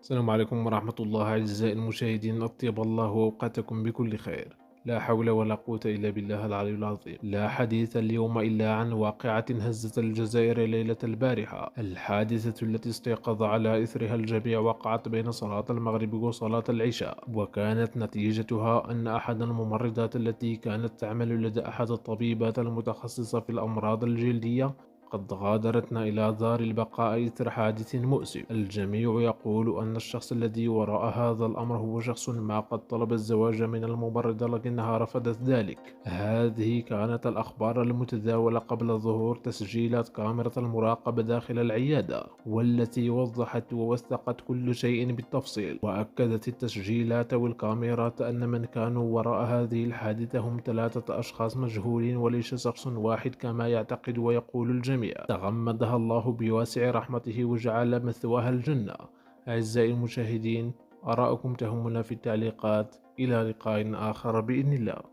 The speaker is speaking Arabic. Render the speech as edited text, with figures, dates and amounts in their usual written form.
السلام عليكم ورحمة الله أعزائي المشاهدين، أطيب الله أوقاتكم بكل خير. لا حول ولا قوة إلا بالله العلي العظيم. لا حديث اليوم إلا عن واقعة هزت الجزائر ليلة البارحة. الحادثة التي استيقظ على إثرها الجميع وقعت بين صلاة المغرب وصلاة العشاء، وكانت نتيجتها أن أحد الممرضات التي كانت تعمل لدى أحد الطبيبات المتخصصة في الأمراض الجلدية قد غادرتنا إلى دار البقاء إثر حادث مؤسف. الجميع يقول أن الشخص الذي وراء هذا الأمر هو شخص ما قد طلب الزواج من الممرضة لكنها رفضت ذلك. هذه كانت الأخبار المتداولة قبل ظهور تسجيلات كاميرا المراقبة داخل العيادة، والتي وضحت ووثقت كل شيء بالتفصيل. وأكدت التسجيلات والكاميرات أن من كانوا وراء هذه الحادثة هم 3 أشخاص مجهولين وليس شخص واحد كما يعتقد ويقول الجميع. تغمدها الله بواسع رحمته وجعل مثواها الجنة. أعزائي المشاهدين، آراءكم تهمنا في التعليقات. إلى لقاء آخر بإذن الله.